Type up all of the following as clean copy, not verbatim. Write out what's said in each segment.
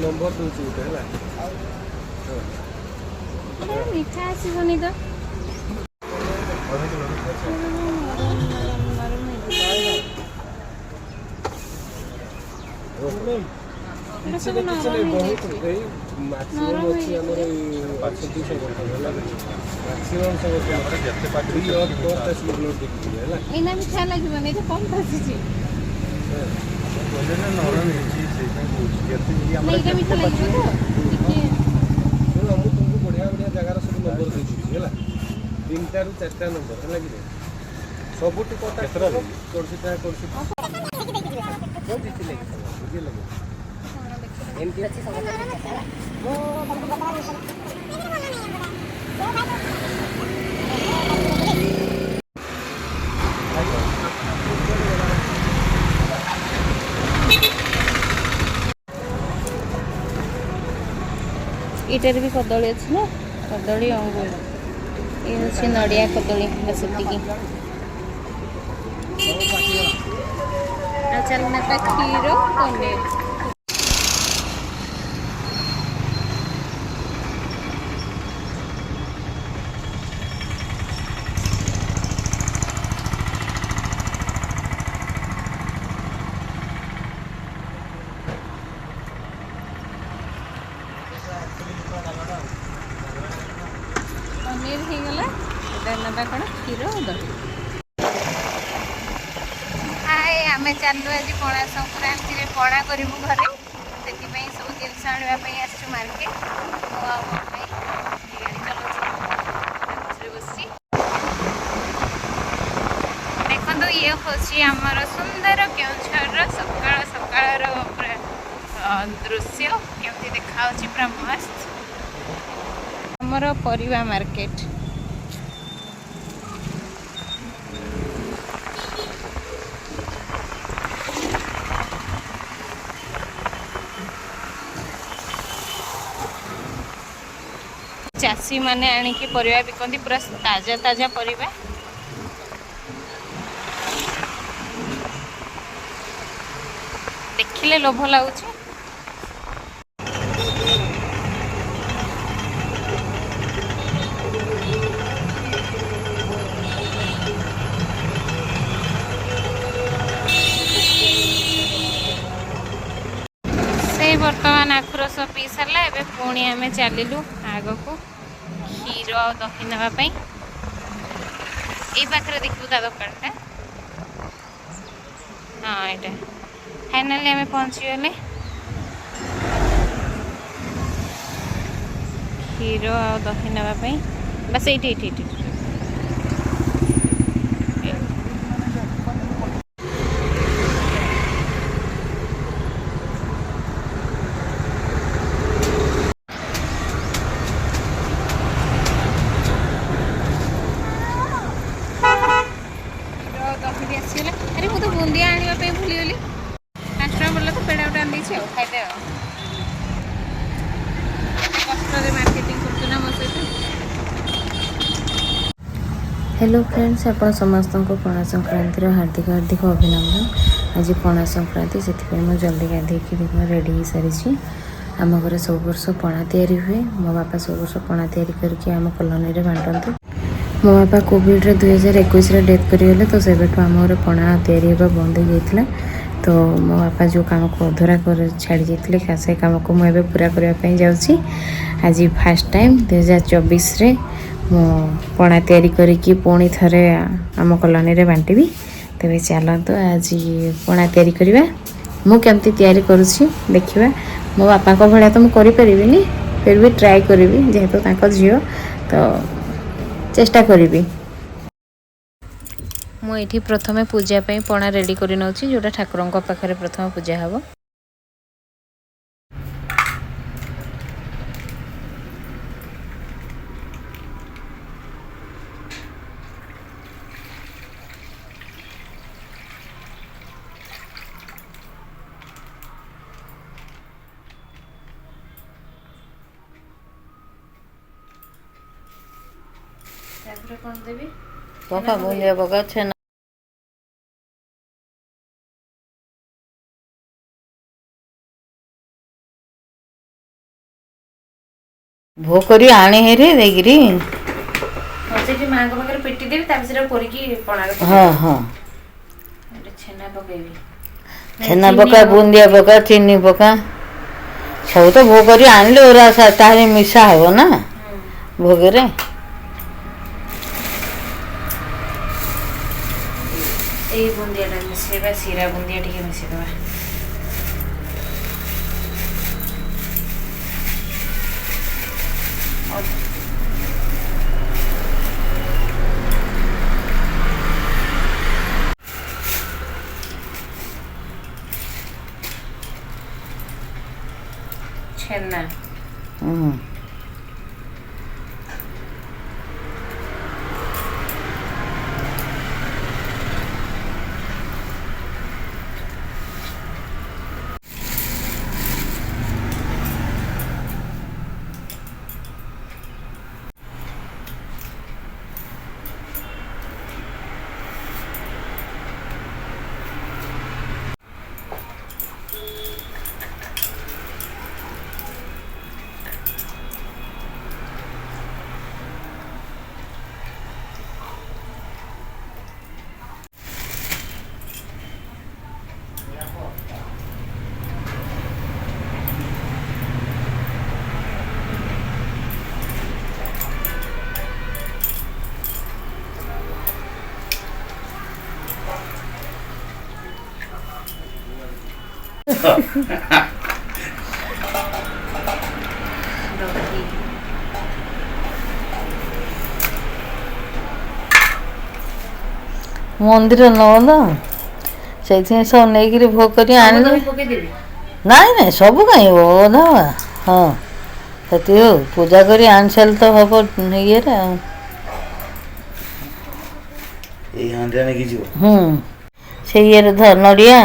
Number दूसरी है मीठा आसबनी तो मीठा लगे कम भाजी मीठा लगे तुमको बढ़िया बढ़िया जगार सब नंबर है 3टा रू 4टा नंबर है कि सब इटार भी कदली अच्छी ना कदली अंगूर ये हूँ नड़िया कदली बस चल क्षीर पनीर पनीर हो गला ना कौन क्षीर दही हाय आम चलू आज पणा संक्रांति में पणा करूँ घरे से सब जिन आने आसु मार्केट देखो ये हूँ आमर सुंदर केउझर सकाळ सकाळ दृश्य केमती देखा पूरा मस्त आमर परिवा मार्केट चाषी माने आनिकी परिवा बिकती पूरा ताजा ताजा परिवा देखिले लोभ लगुच से बर्तमान आखु रस पी सारा एवं पुणी आम चलू आग को क्षीर दही नापी पाखे देखू ता दुकान हाँ यहाँ फाइनाली आम पहुँचीगले क्षीर आ दही नापी बस ये अरे मुझे बुंदिया आने भूलीगली 5 टका पड़ा तो पेड़ा गोटे आनी खाईदे कष्ट मार्केटिंग करना मो सहित। हेलो फ्रेंड्स आपण समस्त को पणा संक्रांति हार्दिक हार्दिक अभिनंदन। आज पणा संक्रांति से मुझे जल्दी गाधे रेडी हो सारी आम घर सब वर्ष पणा तैयारी हुए मो बापा सब वर्ष पणा तैयारी करके आम कॉलोनी रे बांटते। मो बापा कोविड 2021 डेथ करें तो से आम घर पणा तैयारी होगा बंद हो जाता। तो मो बापा जो काम को अधूरा कर छाड़ी जाते से काम को मुझे पूरा करने जाऊँगी। आज फास्ट टाइम 2024 रे ମୁଁ ପଣା ତିଆରି କରିକି ପୁଣି ଥରେ ଆମ କଲୋନୀରେ ବାଣ୍ଟିବି। ତେବେ ଚାଲନ୍ତୁ ଆଜି ପଣା ତିଆରି କରିବା। ମୁଁ କେମିତି ତିଆରି କରୁଛି ଦେଖିବା। ମୋ ବାପାଙ୍କ ଭଳିଆ ତ ମୁଁ କରିପାରିବିନି, ଫିର୍ ବି ଟ୍ରାଏ କରିବି, ଯେହେତୁ ତାଙ୍କ ଝିଅ ତ ଚେଷ୍ଟା କରିବି। ମୁଁ ଏଇଠି ପ୍ରଥମେ ପୂଜା ପାଇଁ ପଣା ରେଡ଼ି କରି ନେଉଛି, ଯେଉଁଟା ଠାକୁରଙ୍କ ପାଖରେ ପ୍ରଥମେ ପୂଜା ହେବ। ତାପରେ କ'ଣ ଦେବି? ପକା ବୁନ୍ଦିଆ ପକା ଛେନା ଭୋ କରି ଆଣି ହେରି ଦେଇକିରି ସେଇଠି ମାଆଙ୍କ ପାଖରେ ପିଟି ଦେବି, ତାପରେ ସେଟା କରିକି ପଣାରେ ହଁ ହଁ ଛେନା ପକେଇବି। ଛେନା ପକା ବୁନ୍ଦିଆ ପକା ଚିନି ପକା ସବୁ ତ ଭୋ କରି ଆଣିଲେ ଓରା ତାହେଲେ ମିଶା ହବ ନା ଭୋଗରେ। ଏଇ ବୁନ୍ଦିଆଟା ମିଶେଇବା, ଶିରା ବୁନ୍ଦିଆ ଟିକେ ମିଶେଇଦେବା। ଛେନା ମନ୍ଦିର ନବ ସେଇଥିପାଇଁ ସବୁ ନେଇକିରି ଭୋଗ କରି ଆଣିଲେ। ନାଇଁ ନାଇଁ ସବୁ କାହିଁ ଅଧା ହଁ ସେତିକି ହଉ ପୂଜା କରି ଆଣି ସାରିଲେ ତ ହବ ଇଏରେ ଆଉ। ସେଇ ଇଏରେ ଧର ନଡ଼ିଆ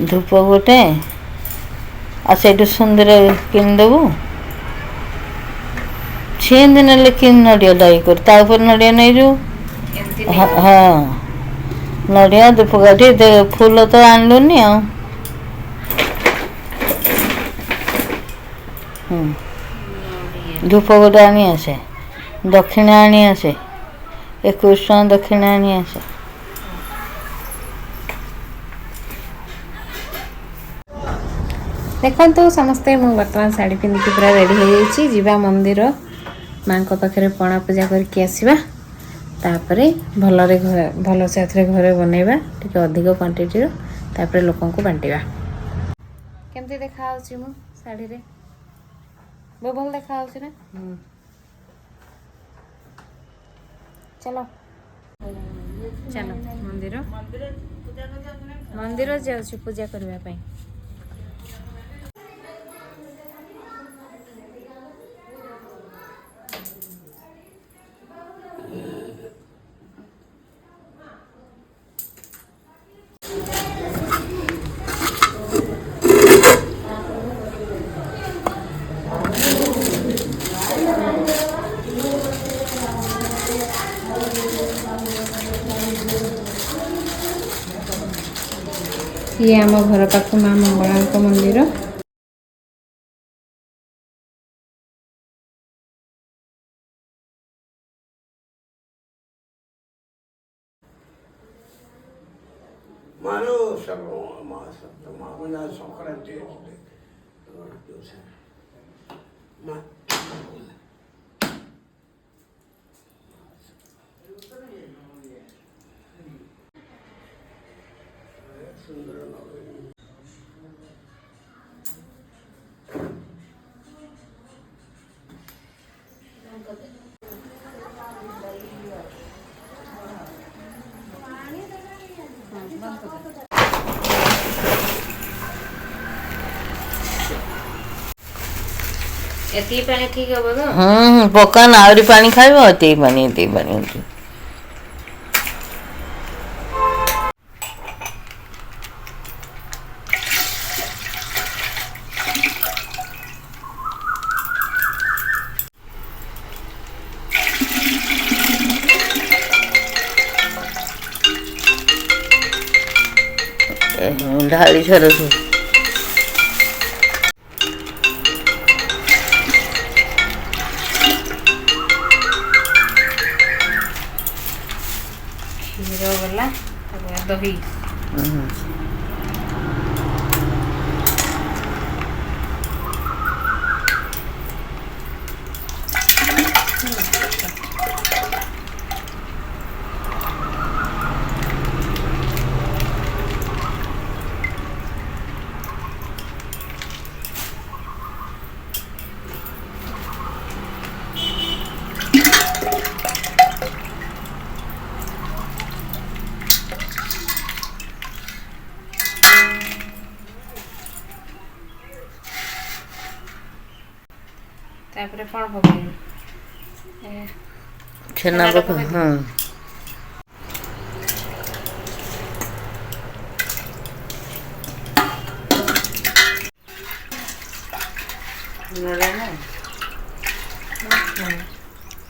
ଧୂପ ଗୋଟେ ଆଉ ସେଇଠୁ ସୁନ୍ଦର କିଣିଦେବୁ। ସେମିତି ନେଲେ କିଣି ନଡ଼ିଆ ଦାଇ କରି ତା ଉପରେ ନଡ଼ିଆ ନେଇଯିବୁ। ହଁ ନଡ଼ିଆ ଧୂପକାଠି ଫୁଲ ତ ଆଣିଲୁନି ଆଉ। ଧୂପ ଗୋଟେ ଆଣି ଆସେ, ଦକ୍ଷିଣା ଆଣି ଆସେ, 21 ଟଙ୍କା ଦକ୍ଷିଣା ଆଣି ଆସେ। ଦେଖନ୍ତୁ ସମସ୍ତେ, ମୁଁ ବର୍ତ୍ତମାନ ଶାଢ଼ୀ ପିନ୍ଧିକି ପୁରା ରେଡ଼ି ହେଇଯାଇଛି। ଯିବା ମନ୍ଦିର, ମାଆଙ୍କ ପାଖରେ ପଣା ପୂଜା କରିକି ଆସିବା। ତାପରେ ଭଲସେ ଏଥିରେ ଘରେ ବନେଇବା, ଟିକେ ଅଧିକ କ୍ୱାଣ୍ଟିଟିର, ତାପରେ ଲୋକଙ୍କୁ ବାଣ୍ଟିବା। କେମିତି ଦେଖାହେଉଛି ମୁଁ ଶାଢ଼ୀରେ? ବହୁତ ଭଲ ଦେଖାହେଉଛି ନା? ଚାଲ ଚାଲ ମନ୍ଦିର ଯାଉଛି ପୂଜା କରିବା ପାଇଁ। ଇଏ ଆମ ଘର ପାଖ ମା ମଙ୍ଗଳାଙ୍କ ମନ୍ଦିର। ଏତିକି ପାଣି ଠିକ ହବ ତ? ପକାନ ଆହୁରି ପାଣି ଖାଇବ ଏତିକି ପାଣି ହେଉଛି। ढाली सरस କ୍ଷୀର ଗଲା ତାପରେ ଦହି ତାପରେ କ'ଣ ପକେଇବି? ଛେନା ପକା ହଁ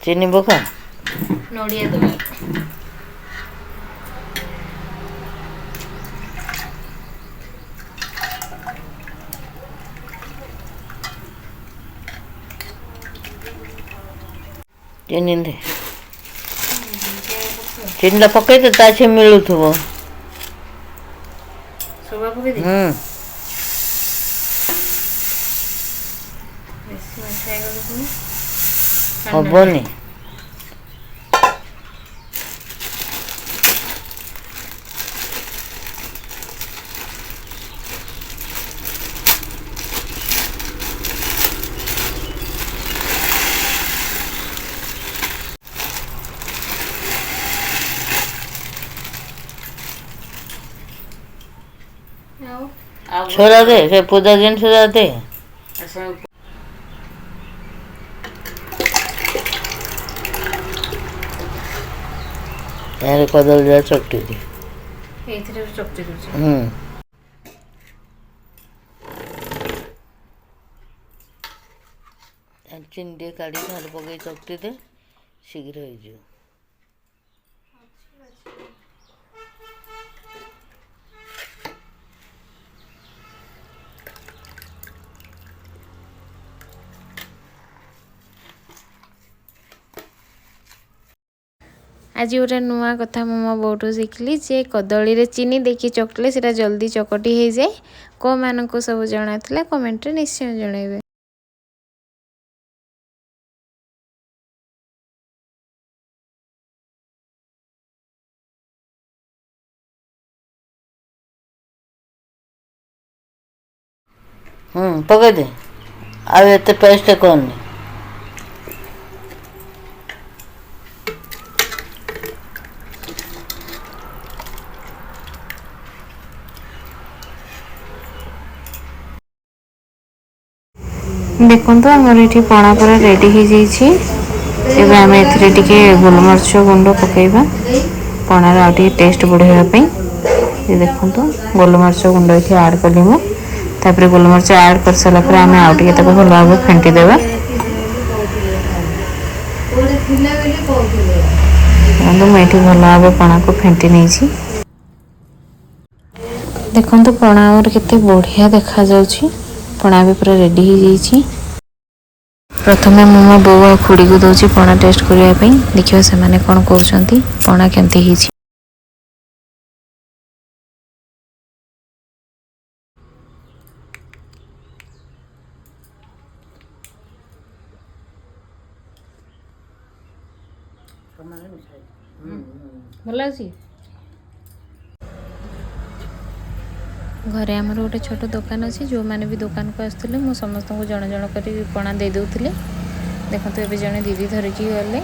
ଚିନି ପକା ନଡ଼ିଆ ଦେବି ଚିନି ଦେ ଚିନିଟା ପକେଇଦେ ତା ସେ ମିଳୁଥିବ ସବୁ ପକେଇଦେବି ବେଶୀ ମିଠା ହେଇଗଲେ ପୁଣି ହବନି छोरा दे से पूजा जिन से जाते यार कदल जा चकटी दी ଏଇଥିରେ ଚକଟି ଦଉଛି ଚିନି ଟିକେ କାଢ଼ି ଖାଲି ପକେଇ ଚକଟି ଦେ ଶୀଘ୍ର ହେଇଯିବ आज गोटे नुआ कथा मो मो बोटू शिखली जे कदली रे चीनी देखी चकले सेटा जल्दी चकटी हो जाए को मानक सब जଣା कमेंट रे निश्चय जणेबे। पकड़ दे अब एते पेस्ट कौन देखो आमर ये पणा पूरा रेडी हो जाइए आम ए गोलमरीच गुंड पकेबा पणार आ टेस्ट बढ़ावाई ये देखो गोलमरीच गुंड ये आड कली मुझे गोलमरीच आड कर सारा पर आम आउ भल भाव फेंटी देवा मुझे भल भाव पणा को फेंटी नहीं देखो पणा आमर केते बढ़िया देखा जाउछि पणा भी पूरा रेडी हो जाइए प्रथम मु मो बो आ खुड़ी को दौची पणा टेस्ट करने देखिए से माने कौन कहते पणा केमती होइछि। भल अच्छी घरे आमर गोटे छोट दुकान अच्छी जो मैंने भी दुकान को आसते मु समस्त को जन जन कर पणा दे दूली। देखो तो ये जड़े दीदी धरिकी गले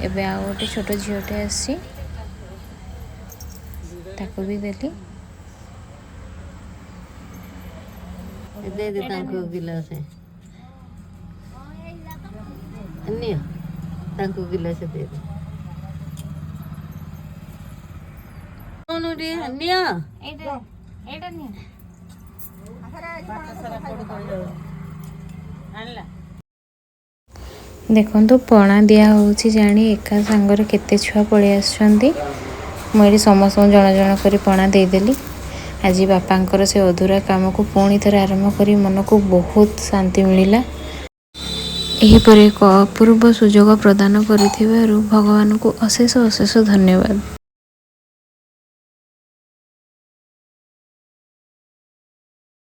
एबे आ गोटे छोट झीटे आसी भी देली। दे दे तांको गिलास अन्य तांको गिलास दे दे कौन रे अन्य एटा एटा नि देखो पणा दिया होची जानी एका सांगर केते छुआ पळि आछंती। मुझे समस्त जन जन कर पणा देदेली। आज बापांकर से अधूरा काम को पुणी थे आरंभ कर मन को बहुत शांति मिला। यहीपर एक अपूर्व सुजोग प्रदान कर भगवान को अशेष अशेष धन्यवाद।